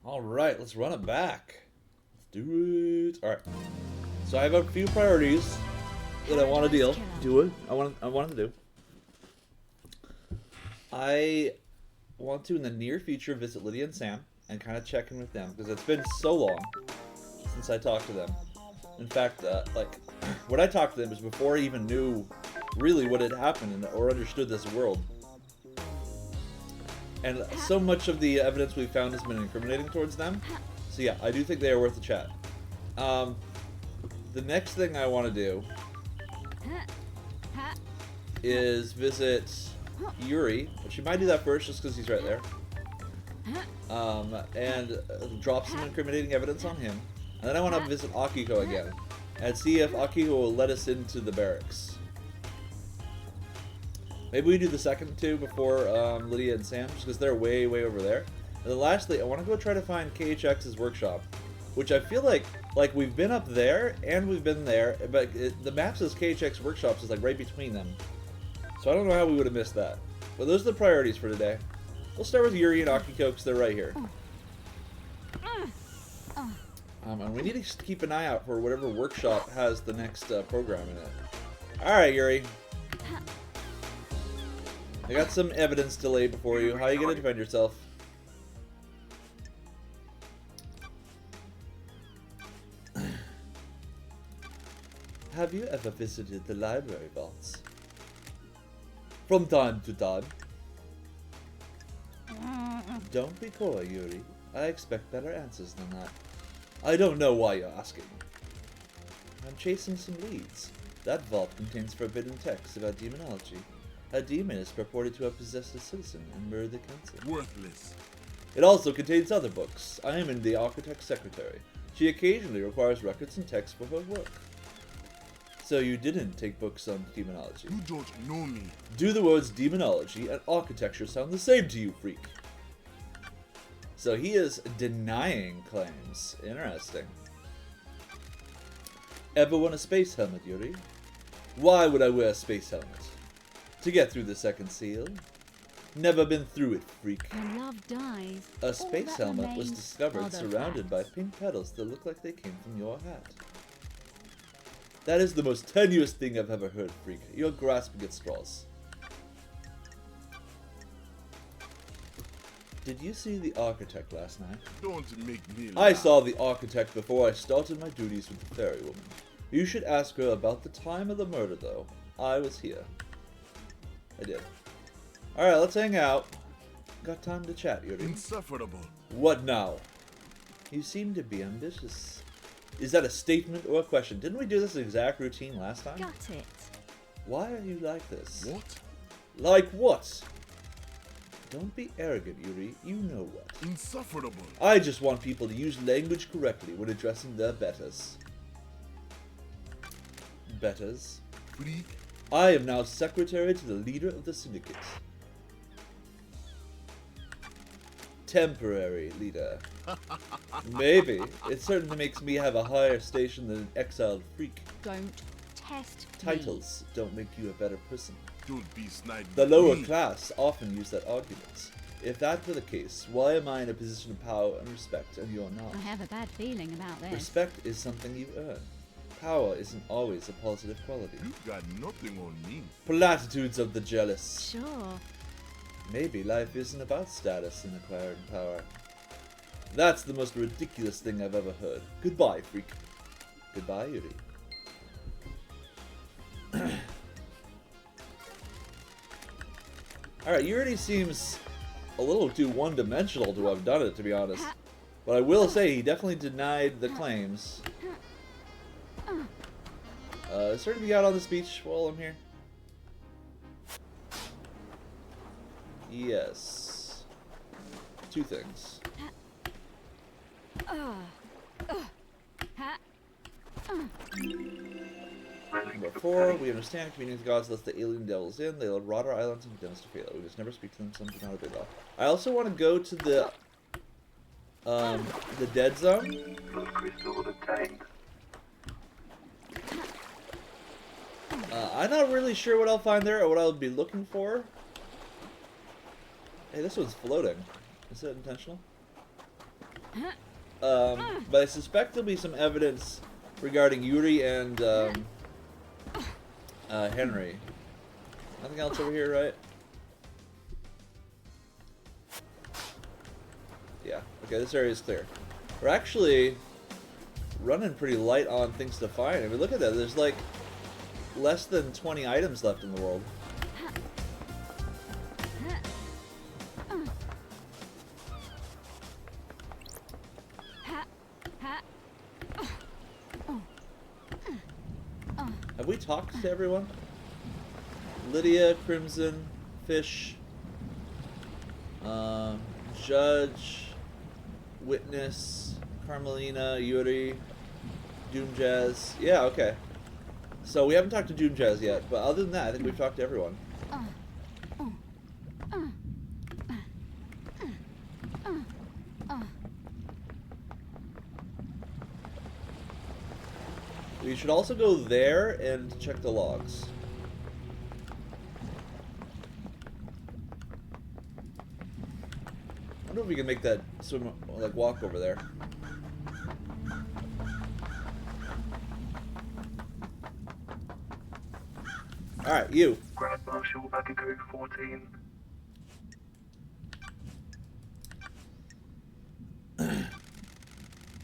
Alright, let's run it back. Let's do it. Alright. So I have a few priorities that I want to do it. I want to do. I want to in the near future visit Lydia and Sam and kind of check in with them because it's been so long since I talked to them. In fact, like when I talked to them was before I even knew really what had happened or understood this world. And so much of the evidence we've found has been incriminating towards them. So yeah, I do think they are worth a chat. The next thing I want to do is visit Yuri, but she might do that first just because he's right there. And drop some incriminating evidence on him. And then I want to visit Akiko again and see if Akiko will let us into the barracks. Maybe we do the second two before Lydia and Sam, just because they're way, way over there. And then lastly, I want to go try to find KHX's workshop, which I feel like we've been up there and we've been there, but the map says KHX workshops is like right between them. So I don't know how we would have missed that. But those are the priorities for today. We'll start with Yuri and Akiko because they're right here. And we need to keep an eye out for whatever workshop has the next program in it. Alright, Yuri. I got some evidence to lay before you. How are you going to defend yourself? Have you ever visited the library vaults? From time to time. Don't be coy, Yuri. I expect better answers than that. I don't know why you're asking. I'm chasing some leads. That vault contains forbidden texts about demonology. A demon is purported to have possessed a citizen and murdered the council. Worthless. It also contains other books. I am in the architect's secretary. She occasionally requires records and texts for her work. So you didn't take books on demonology. You don't know me. Do the words demonology and architecture sound the same to you, freak? So he is denying claims. Interesting. Ever won a space helmet, Yuri? Why would I wear a space helmet? To get through the second seal? Never been through it, freak. When love dies, A space helmet was discovered surrounded by pink petals that look like they came from your hat. That is the most tenuous thing I've ever heard, freak. You're grasping at straws. Did you see the architect last night? Don't make me laugh. I saw the architect before I started my duties with the fairy woman. You should ask her about the time of the murder, though. I was here. I did. Alright, let's hang out. Got time to chat, Yuri. Insufferable. What now? You seem to be ambitious. Is that a statement or a question? Didn't we do this exact routine last time? got it. Why are you like this? What? Like what? Don't be arrogant, Yuri. You know what. Insufferable. I just want people to use language correctly when addressing their betters. Betters? Freak. I am now secretary to the leader of the syndicate. Temporary leader. Maybe. It certainly makes me have a higher station than an exiled freak. Don't test Titles don't make you a better person. Don't be snide. The lower me. class often use that argument. If that were the case, why am I in a position of power and respect and you're not? I have a bad feeling about this. Respect is something you earn. Power isn't always a positive quality. You've got nothing on me. Platitudes of the jealous. Sure. Maybe life isn't about status and acquiring power. That's the most ridiculous thing I've ever heard. Goodbye, freak. Goodbye, Yuri. Alright, Yuri seems a little too one-dimensional to have done it, to be honest. But I will say he definitely denied the claims. Is there anything out on this beach while I'm here? Yes. Two things. Number 4, we understand communicating with gods lets the alien devils in. They will rot our islands and condemn us to fail. We must never speak to them, some do not obey law. I also want to go to the dead zone. I'm not really sure what I'll find there or what I'll be looking for. Hey, this one's floating. Is that intentional? But I suspect there'll be some evidence regarding Yuri and Henry. Nothing else over here, right? Yeah. Okay, this area is clear. We're actually running pretty light on things to find. I mean, look at that. There's like less than 20 items left in the world. Have we talked to everyone? Lydia, Crimson, Fish, Judge, Witness, Carmelina, Yuri, Doom Jazz. Yeah, okay. So we haven't talked to Doom Jazz yet, but other than that, I think we've talked to everyone. We should also go there and check the logs. I wonder if we can make that swim, like walk over there. Alright, you. Grand Marshal Akiko 14.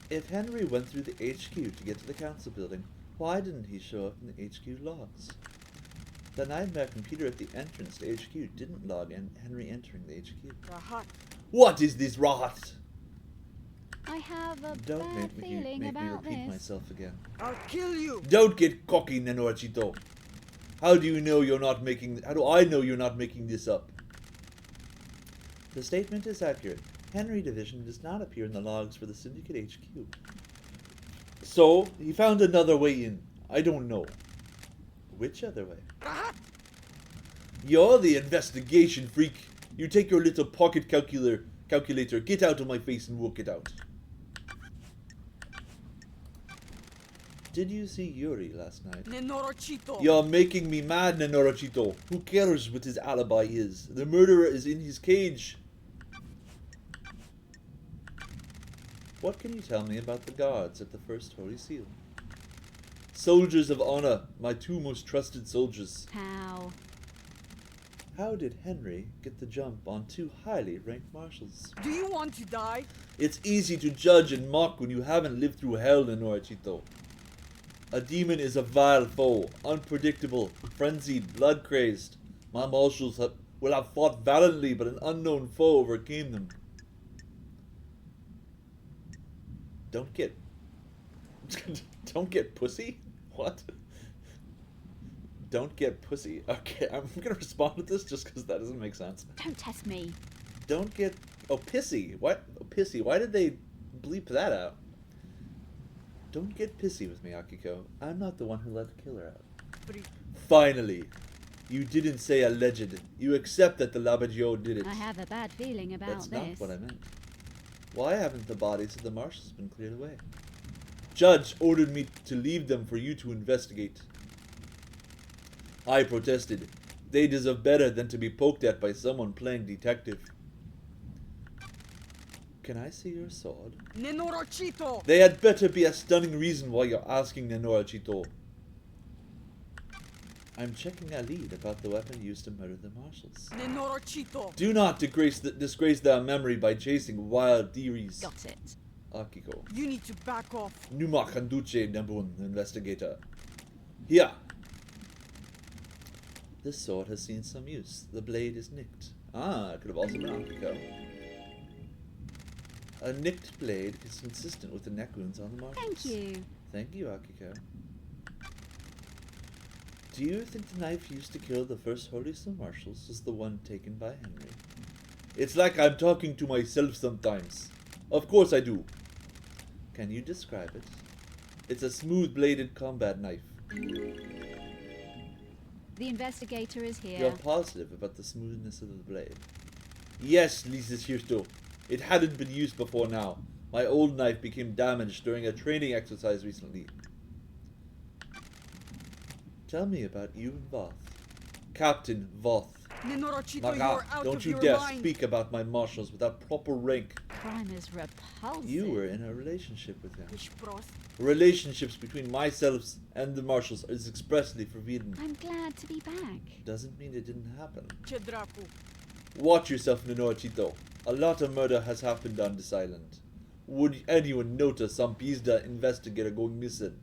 If Henry went through the HQ to get to the council building, why didn't he show up in the HQ logs? The nightmare computer at the entrance to HQ didn't log in Henry entering the HQ. Rahat. What is this rot? I have a Don't bad make feeling me about repeat this. myself again. I'll kill you. Don't get cocky, Nenorachito. How do you know you're not making... How do I know you're not making this up? The statement is accurate. Henry Division does not appear in the logs for the Syndicate HQ. So, he found another way in. I don't know. Which other way? Rahat. You're the investigation freak. You take your little pocket calculator, get out of my face and work it out. Did you see Yuri last night? Nenorochito. You're making me mad, Nenorochito. Who cares what his alibi is? The murderer is in his cage. What can you tell me about the guards at the First Holy Seal? Soldiers of honor, my two most trusted soldiers. How? How did Henry get the jump on two highly ranked marshals? Do you want to die? It's easy to judge and mock when you haven't lived through hell, Nenorachito. A demon is a vile foe, unpredictable, frenzied, blood-crazed. My marshals will have fought valiantly, but an unknown foe overcame them. Don't get... Don't get pussy? What? Don't get pussy. Okay, I'm gonna respond to this just because that doesn't make sense. Don't test me. Don't get... Oh, pissy. What? Oh, pissy. Why did they bleep that out? Don't get pissy with me, Akiko. I'm not the one who let the killer out. But Finally. You didn't say alleged. You accept that the Labadjo did it. I have a bad feeling about That's this. not what I meant. Why haven't the bodies of the marshals been cleared away? Judge ordered me to leave them for you to investigate. I protested. They deserve better than to be poked at by someone playing detective. Can I see your sword? Nenorochito. They had better be a stunning reason why you're asking, Nenorachito. I'm checking a lead about the weapon used to murder the marshals. Nenorochito. Do not disgrace their memory by chasing wild theories. Got it. Akiko. You need to back off. Numa Kanduche Nabun, investigator. Here. This sword has seen some use. The blade is nicked. Ah, it could have also been Akiko. A nicked blade is consistent with the neck wounds on the marshals. Thank you. Thank you, Akiko. Do you think the knife used to kill the first Holy Seal marshals is the one taken by Henry? It's like I'm talking to myself sometimes. Of course I do. Can you describe it? It's a smooth-bladed combat knife. The investigator is here. You're positive about the smoothness of the blade? Yes, Lisa Hirto. It hadn't been used before now. My old knife became damaged during a training exercise recently. Tell me about you and Voth. Captain Voth. Nenorochito, Maaa, you're out don't of you your dare mind. speak about my marshals without proper rank. crime is repulsive. You were in a relationship with him. Ești prost? Relationships between myself and the marshals is expressly forbidden. I'm glad to be back. Doesn't mean it didn't happen. Ce dracu? Watch yourself, Nonorchito. A lot of murder has happened on this island. Would anyone notice some pizda investigator going missing?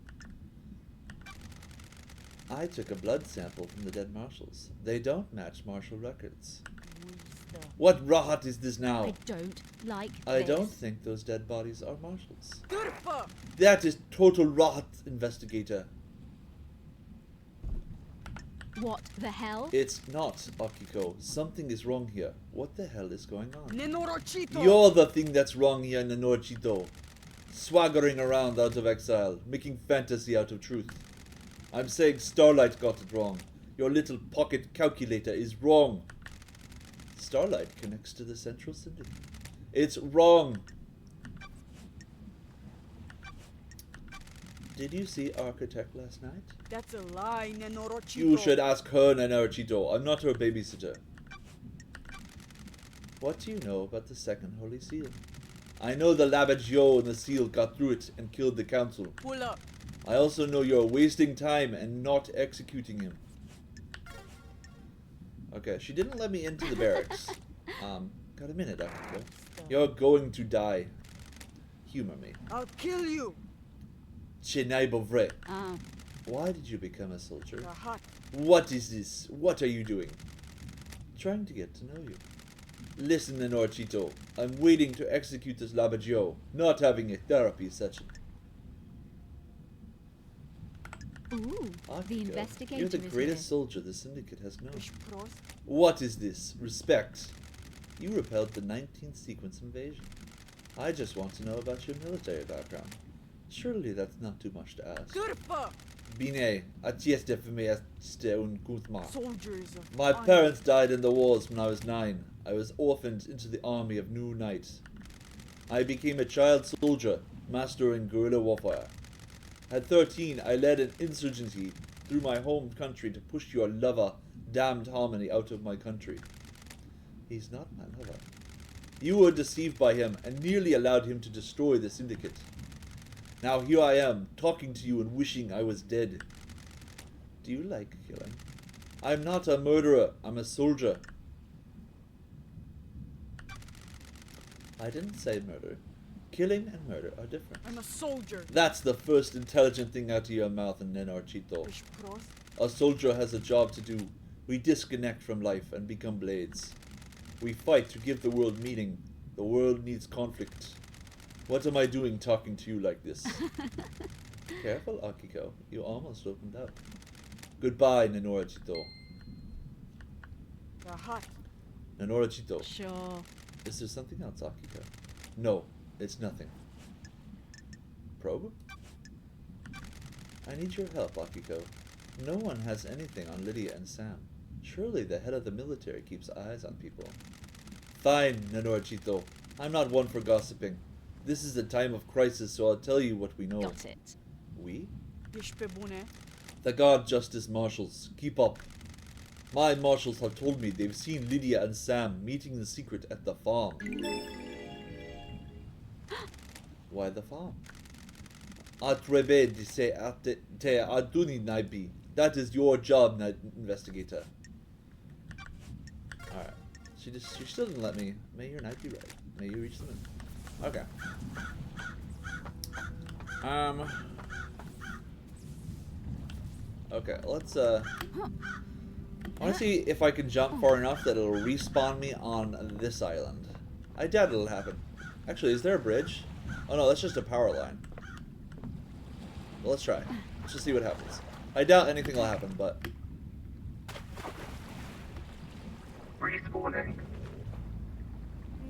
I took a blood sample from the dead marshals. They don't match marshal records. Uizdă. What rahat is this now? I don't like I this. don't think those dead bodies are marshals. Cârpă! That is total rahat, investigator. What the hell? It's not, Akiko. Something is wrong here. What the hell is going on? Nenorocito! You're the thing that's wrong here, Nonorchito. Swaggering around out of exile, making fantasy out of truth. I'm saying Starlight got it wrong. Your little pocket calculator is wrong. Starlight connects to the Central Syndicate. It's wrong. Did you see Architect last night? That's a lie, Nenorocito! You should ask her, Nonorchito. I'm not her babysitter. What do you know about the second Holy Seal? I know the Labadjo and the Seal got through it and killed the Council. Pull up! I also know you're wasting time and not executing him. Okay, she didn't let me into the barracks. Got a minute, Akiko. You're going to die. Humor me. I'll kill you! Chenai Bovre. Ah, Why did you become a soldier? Rahat! What is this? What are you doing? Trying to get to know you. Listen, Nonorchito. I'm waiting to execute this Labadjo, not having a therapy session. ooh, Akiko, the investigator you're the is greatest here. soldier the Syndicate has known. Ești prost? What is this? Respect. You repelled the 19th sequence invasion. I just want to know about your military background. Surely that's not too much to ask. Cârpă! Bine, acesta este un Kuzma. Soldiers of My honor. parents died in the wars when I was 9. I was orphaned into the army of New Knight. I became a child soldier, master in guerrilla warfare. At 13, I led an insurgency through my home country to push your lover, damned Harmony, out of my country. He's not my lover. You were deceived by him and nearly allowed him to destroy the Syndicate. Now here I am, talking to you and wishing I was dead. Do you like killing? I'm not a murderer, I'm a soldier. I didn't say murder. Killing and murder are different. I'm a soldier. That's the first intelligent thing out of your mouth, Nenorchito. Ești prost? A soldier has a job to do. We disconnect from life and become blades. We fight to give the world meaning. The world needs conflict. What am I doing talking to you like this? Careful, Akiko. You almost opened up. Goodbye, Nenorchito. Rahat! Nenorchito. Sure. Is there something else, Akiko? No, it's nothing. Probe? I need your help, Akiko. No one has anything on Lydia and Sam. Surely the head of the military keeps eyes on people. Fine, Nenorchito. I'm not one for gossiping. This is a time of crisis, so I'll tell you what we know. Got it. We? Ești pe bune? The Guard Justice Marshals. Keep up. My marshals have told me they've seen Lydia and Sam meeting in secret at the farm. Why the farm? Atrebe de se te aduni naibi. That is your job, investigator. Alright. She still didn't let me. May your night be right. May you reach the moon. Okay. Okay, let's I wanna see if I can jump far enough that it'll respawn me on this island. I doubt it'll happen. Actually, is there a bridge? Oh no, that's just a power line. Well, let's try. Let's just see what happens. I doubt anything will happen, but Respawning.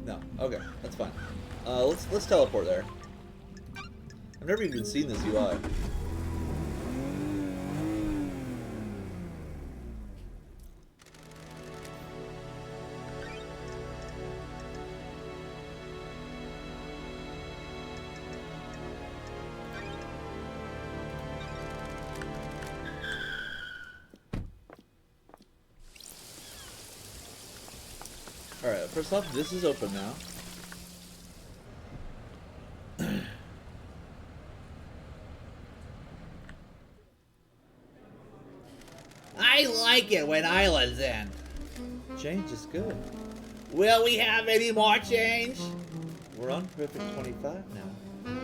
no. Okay, that's fine. Let's teleport there. I've never even seen this UI. Alright, first off, this is open now. I like it when islands end. Change is good. Will we have any more change? We're on perfect 25 now.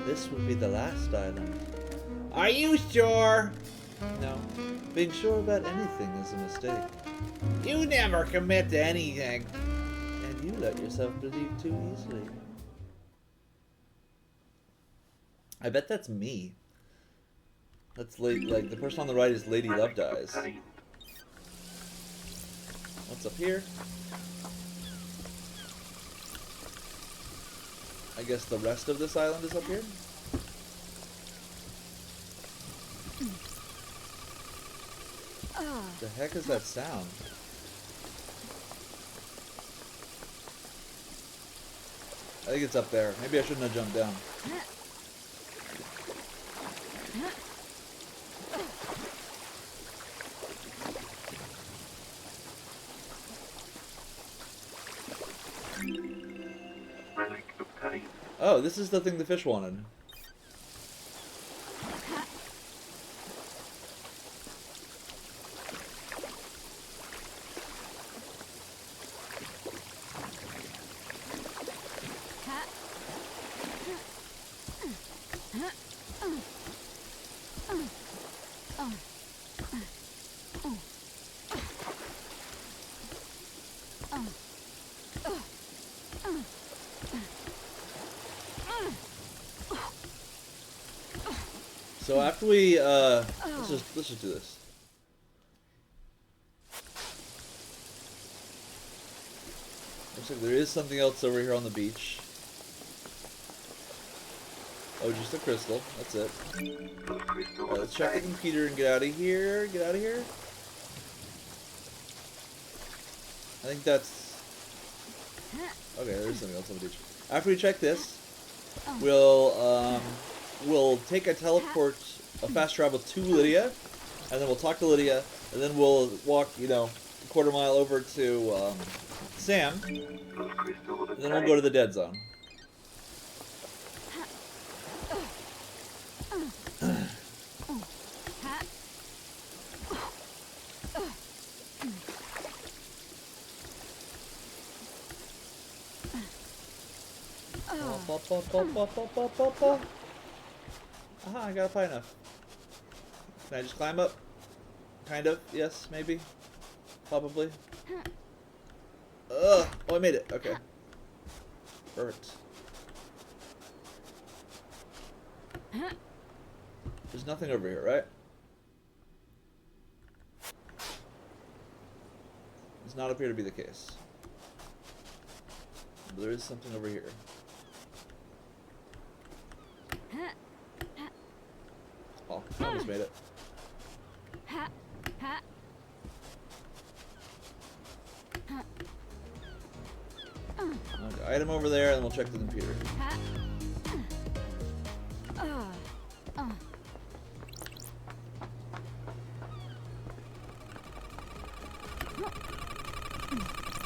This will be the last island. Are you sure? No, being sure about anything is a mistake. You never commit to anything. And you let yourself believe too easily. I bet that's me. That's like the person on the right is Lady Love Dies. What's up here? I guess the rest of this island is up here? The heck is that sound? I think it's up there. Maybe I shouldn't have jumped down. Relic obtained. Oh, this is the thing the fish wanted. So after we let's just do this. Looks like there is something else over here on the beach. Oh, just a crystal. That's it. Alright, let's check the computer and get out of here. Get out of here. I think that's... Okay, there's something else on the beach. After we check this, we'll take a teleport, a fast travel to Lydia, and then we'll talk to Lydia, and then we'll walk, you know, a quarter mile over to Sam, and then we'll go to the dead zone. Aha, I got up high enough. Can I just climb up? Kind of, yes, maybe. Probably. Ugh! Oh, I made it. Okay. Perfect. There's nothing over here, right? Does not appear to be the case. But there is something over here. Oh, I almost made it. Okay, item over there, and we'll check the computer.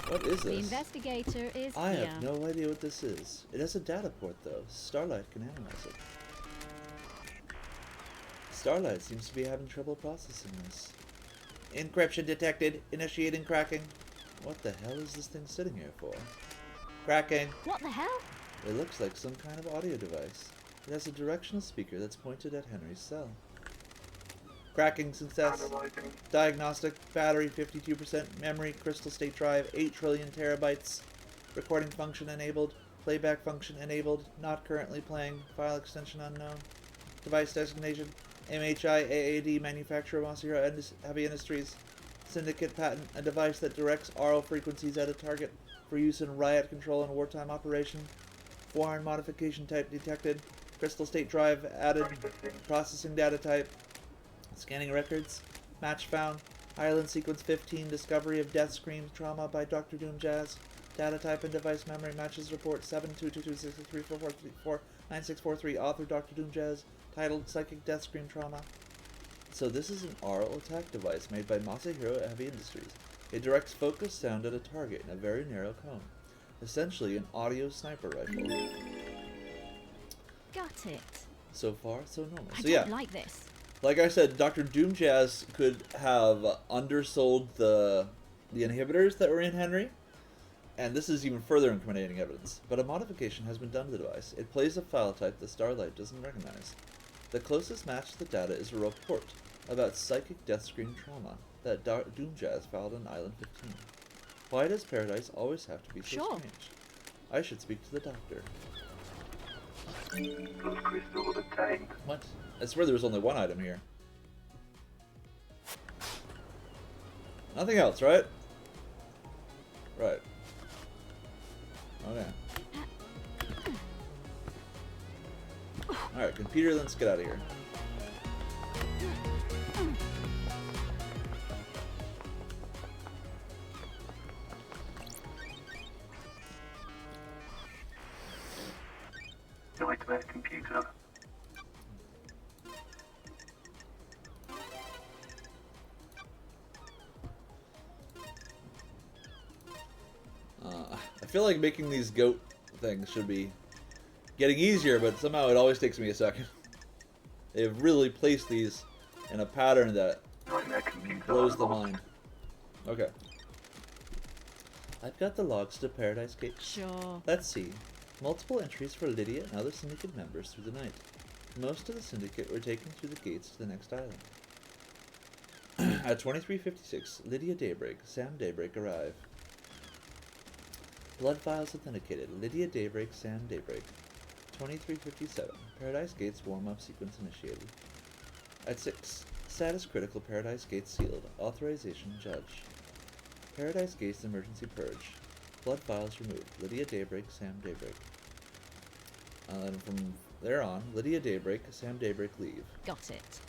What is The this? investigator is I here. have no idea what this is. It has a data port, though. Starlight can analyze it. Starlight seems to be having trouble processing this. Encryption detected. Initiating cracking. What the hell is this thing sitting here for? Cracking. What the hell? It looks like some kind of audio device. It has a directional speaker that's pointed at Henry's cell. Cracking success. Diagnostic. Battery 52%. Memory. Crystal state drive 8 trillion terabytes. Recording function enabled. Playback function enabled. Not currently playing. File extension unknown. Device designation. MHI AAD manufacturer Maaa Heavy Industries. Syndicate patent. A device that directs aural frequencies at a target for use in riot control and wartime operation. Foreign modification type detected. Crystal state drive added. Processing data type. Scanning records. Match found. Island sequence 15. Discovery of death scream trauma by Dr. Doom Jazz. Data type and device memory matches report 722263446496443. Author Dr. Doom Jazz. Titled Psychic Death Scream Trauma. So this is an aural attack device made by Masahiro Heavy Industries. It directs focused sound at a target in a very narrow cone. Essentially an audio sniper rifle. Got it. So far, so normal. I So yeah, don't like this. Like I said, Dr. Doomjazz could have undersold the inhibitors that were in Henry, and this is even further incriminating evidence. But a modification has been done to the device. It plays a file type that Starlight doesn't recognize. The closest match to the data is a report about psychic death screen trauma that Doomjazz filed on Island 15. Why does Paradise always have to be so Sure. strange? I should speak to the doctor. Those crystals obtained. What? I swear there was only one item here. Nothing else, right? Right. Okay. Alright, computer, let's get out of here. Nightmare computer. I feel like making these goat things should be getting easier, but somehow it always takes me a second. They've really placed these in a pattern that Nightmare computer. blows the unlocked. mind. Okay. I've got the logs to Paradise Gate. Sure. Let's see. Multiple entries for Lydia and other syndicate members through the night. Most of the syndicate were taken through the gates to the next island. At 23:56, Lydia Daybreak, Sam Daybreak arrive. Blood files authenticated. Lydia Daybreak, Sam Daybreak. 23:57, Paradise Gates warm-up sequence initiated. At 6, status critical, Paradise Gates sealed. Authorization judge. Paradise Gates emergency purge. Blood files removed. Lydia Daybreak, Sam Daybreak. And from there on, Lydia Daybreak, Sam Daybreak leave. Got it.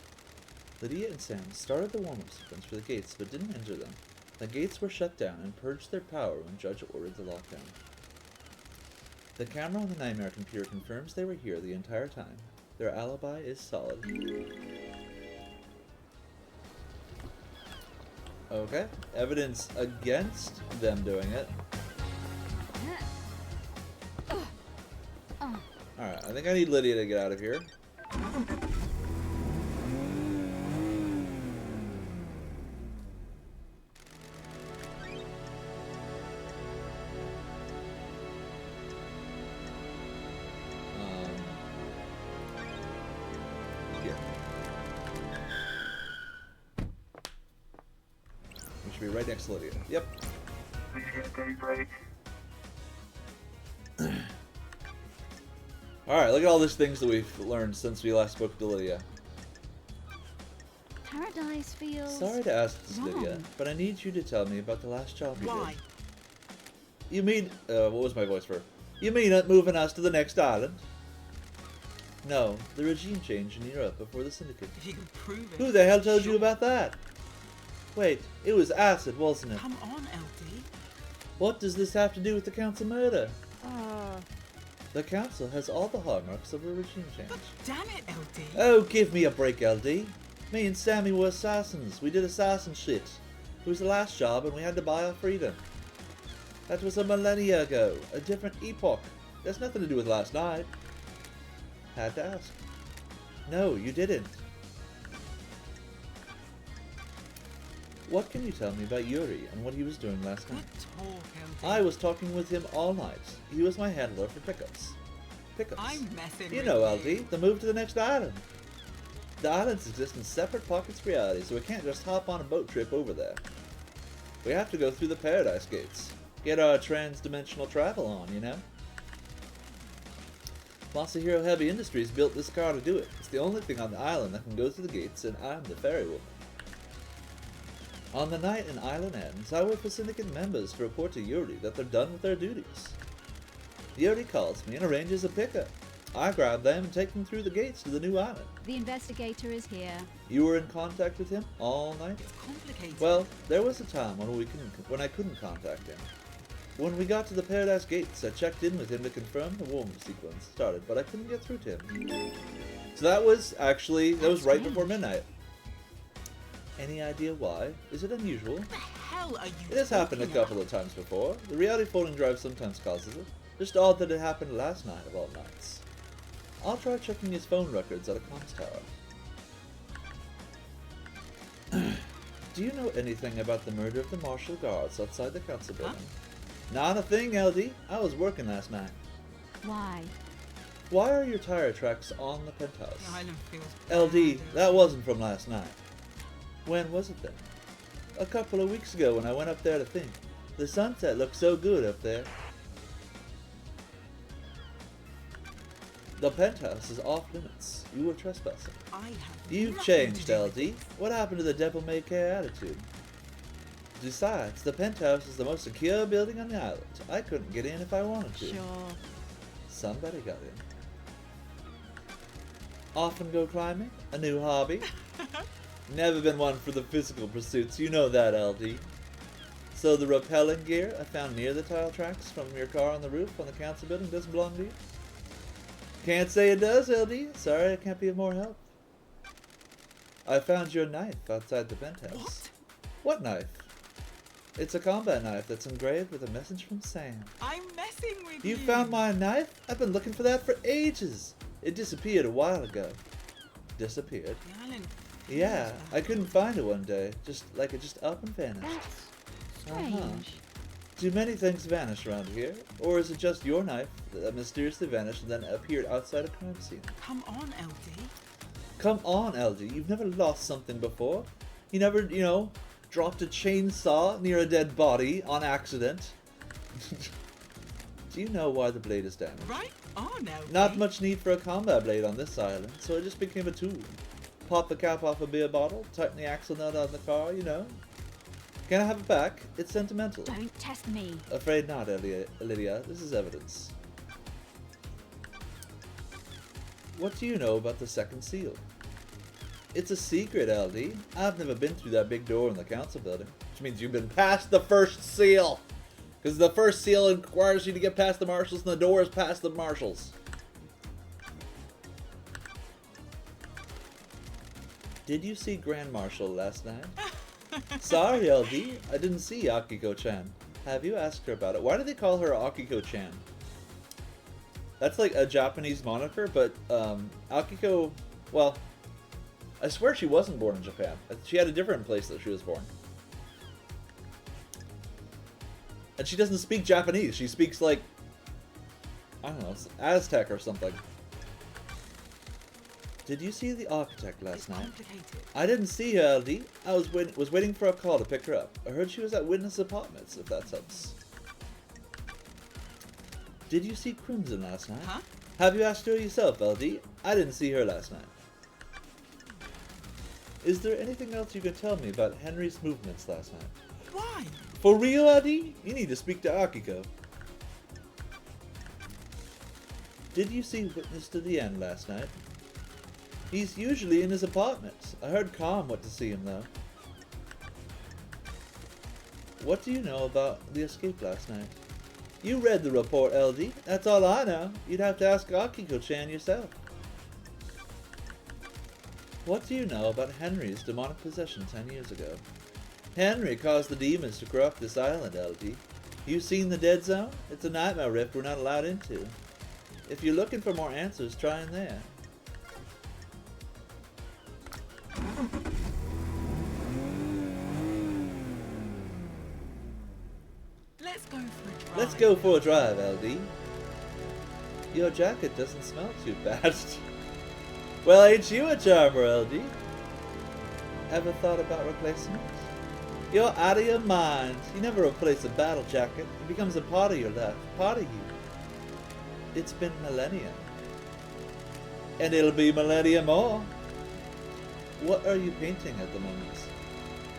Lydia and Sam started the warm-up sequence for the gates, but didn't enter them. The gates were shut down and purged their power when Judge ordered the lockdown. The camera on the Nightmare computer confirms they were here the entire time. Their alibi is solid. Okay. Evidence against them doing it. Alright, I think I need Lydia to get out of here. Here. We should be right next to Lydia. Yep. Lydia Daybreak. Alright, look at all these things that we've learned since we last spoke to Lydia. Paradise feels. Sorry to ask this, Lydia, wrong. but I need you to tell me about the last job you Why? did. You mean, what was my voice for? You mean moving us to the next island? No, the regime change in Europe before the Syndicate. If you can prove it. Who the hell told you Sure. about that? Wait, it was acid, wasn't it? Come on, LD. What does this have to do with the Council murder? Uh, The Council has all the hallmarks of a regime change. but damn it, LD. Oh, give me a break, LD. Me and Sammy were assassins. We did assassin shit. It was the last job and we had to buy our freedom. That was a millennia ago. A different epoch. There's nothing to do with last night. Had to ask. No, you didn't. What can you tell me about Yuri and what he was doing last Good night? talk, LD. I was talking with him all night. He was my handler for pickups. Pickups. I'm messing You with know, you. LD, the move to the next island. The islands exist in separate pockets of reality, so we can't just hop on a boat trip over there. We have to go through the Paradise Gates. Get our trans-dimensional travel on, you know? Masahiro Heavy Industries built this car to do it. It's the only thing on the island that can go through the gates, and I'm the ferry woman. On the night an island ends, I wait for Syndicate members to report to Yuri that they're done with their duties. Yuri calls me and arranges a pickup. I grab them and take them through the gates to the new island. The investigator is here. You were in contact with him all night? It's complicated. Well, there was a time when I couldn't contact him. When we got to the Paradise Gates, I checked in with him to confirm the warm sequence started, but I couldn't get through to him. So that was right before midnight. Any idea why? Is it unusual? What the hell are you It has happened a talking couple of times before. The reality folding drive sometimes causes it. Just odd that it happened last night of all nights. I'll try checking his phone records at a comms tower. Do you know anything about the murder of the martial guards outside the council Huh? building? Not a thing, LD. I was working last night. Why? Why are your tire tracks on the penthouse? The island feels LD, bad. that wasn't from last night. When was it then? A couple of weeks ago when I went up there to think. The sunset looked so good up there. The penthouse is off limits. You were trespassing. I have You've nothing changed, to do with LD. this. What happened to the devil-may-care attitude? Besides, the penthouse is the most secure building on the island. I couldn't get in if I wanted to. Sure. Somebody got in. Often go climbing? A new hobby? Never been one for the physical pursuits, you know that, LD. So the rappelling gear I found near the tile tracks from your car on the roof on the council building doesn't belong to you? Can't say it does, LD. Sorry, I can't be of more help. I found your knife outside the penthouse. What? What knife? It's a combat knife that's engraved with a message from Sam. I'm messing with you. You found my knife? I've been looking for that for ages. It disappeared a while ago. Disappeared? The island Yeah, feels I couldn't find it one day. Just like it just up and vanished. That's Uh-huh. strange. Do many things vanish around here? Or is it just your knife that mysteriously vanished and then appeared outside a crime scene? Come on, LD. Come on, LD, you've never lost something before. You never, dropped a chainsaw near a dead body on accident. Do you know why the blade is damaged? Right on, LD. Not much need for a combat blade on this island, so it just became a tool. Pop the cap off a beer bottle, tighten the axle nut on the car, Can I have it back? It's sentimental. Don't test me. Afraid not, Lydia. This is evidence. What do you know about the second seal? It's a secret, LD. I've never been through that big door in the council building. Which means you've been past the first seal. Because the first seal requires you to get past the marshals, and the door is past the marshals. Did you see Grand Marshal last night? Sorry, LD. I didn't see Akiko-chan. Have you asked her about it? Why do they call her Akiko-chan? That's like a Japanese moniker, but Akiko, well, I swear she wasn't born in Japan. She had a different place that she was born. And she doesn't speak Japanese. She speaks like, I don't know, Aztec or something. Did you see the architect last It's night? complicated. I didn't see her, LD. I was waiting for a call to pick her up. I heard she was at Witness Apartments, if that helps. Did you see Crimson last night? Huh? Have you asked her yourself, LD? I didn't see her last night. Is there anything else you could tell me about Henry's movements last night? Why? For real, LD? You need to speak to Akiko. Did you see Witness to the End last night? He's usually in his apartment. I heard Calm went to see him, though. What do you know about the escape last night? You read the report, LD. That's all I know. You'd have to ask Akiko-chan yourself. What do you know about Henry's demonic possession 10 years ago? Henry caused the demons to corrupt this island, LD. You seen the Dead Zone? It's a nightmare rift we're not allowed into. If you're looking for more answers, try in there. Let's go for a drive. Let's go for a drive, LD. Your jacket doesn't smell too bad. Well, ain't you a charmer, LD? Ever thought about replacing it? You're out of your mind. You never replace a battle jacket. It becomes a part of your life, part of you. It's been millennia. And it'll be millennia more. What are you painting at the moment?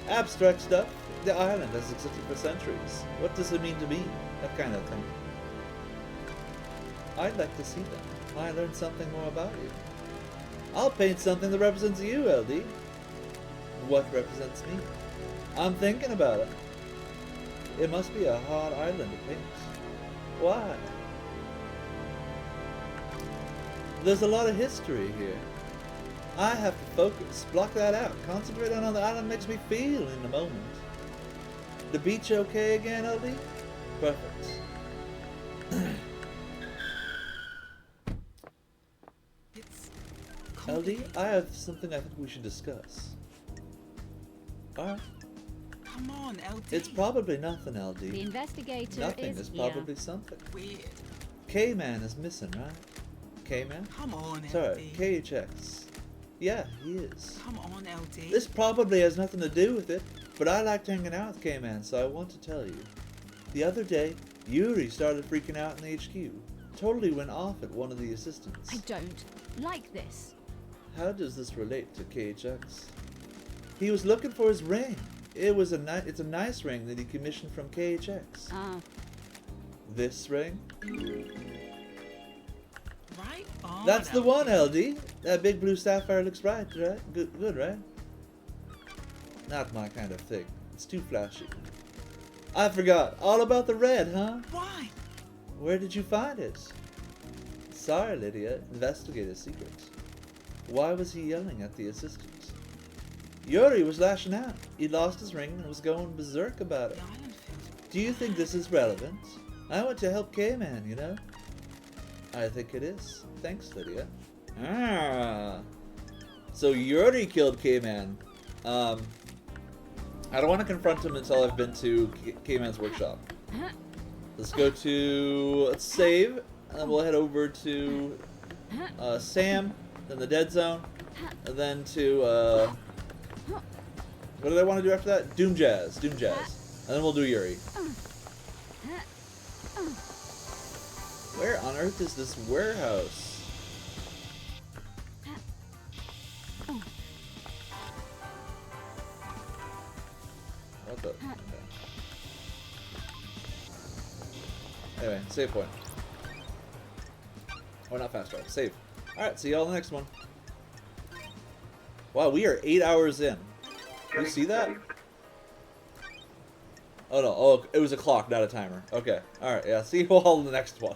Abstract stuff. The island has existed for centuries. What does it mean to me? That kind of thing. I'd like to see them. I learned something more about you. I'll paint something that represents you, LD. What represents me? I'm thinking about it. It must be a hard island to paint. Why? There's a lot of history here. I have to focus, block that out, concentrate on how the island makes me feel in the moment. The beach okay again, LD? Perfect. It's LD, complicated. I have something I think we should discuss. Alright. Come on, LD. It's probably nothing, The LD. investigator Nothing is is here. probably something. Weird. K-Man is missing, right? K-Man? Come on, LD. Sorry, KHX. Yeah, he is. Come on, LD. This probably has nothing to do with it, but I liked hanging out with K-Man, so I want to tell you. The other day, Yuri started freaking out in the HQ. Totally went off at one of the assistants. I don't like this. How does this relate to KHX? He was looking for his ring. It's a nice ring that he commissioned from KHX. Ah, This ring? Right on, That's the LD. one, LD. That big blue sapphire looks right? Good, right? Not my kind of thing. It's too flashy. I forgot all about the red, huh? Why? Where did you find it? Sorry, Lydia. Investigate a secret. Why was he yelling at the assistant? Yuri was lashing out. He lost his ring and was going berserk about it. The island feels... Do you think this is relevant? I want to help K-Man, you know? I think it is. Thanks, Lydia. Ah. So Yuri killed K-Man. I don't want to confront him until I've been to K-Man's workshop. Let's go to... Let's save. And then we'll head over to Sam, then the Dead Zone, and then to... what did I want to do after that? Doom Jazz. And then we'll do Yuri. Where on earth is this warehouse? What the? Okay. Anyway, save point. Oh, not fast travel. Save. Alright, see y'all in the next one. Wow, we are 8 hours in. You see that? Oh no, oh, it was a clock, not a timer. Okay, alright, yeah, see you all in the next one.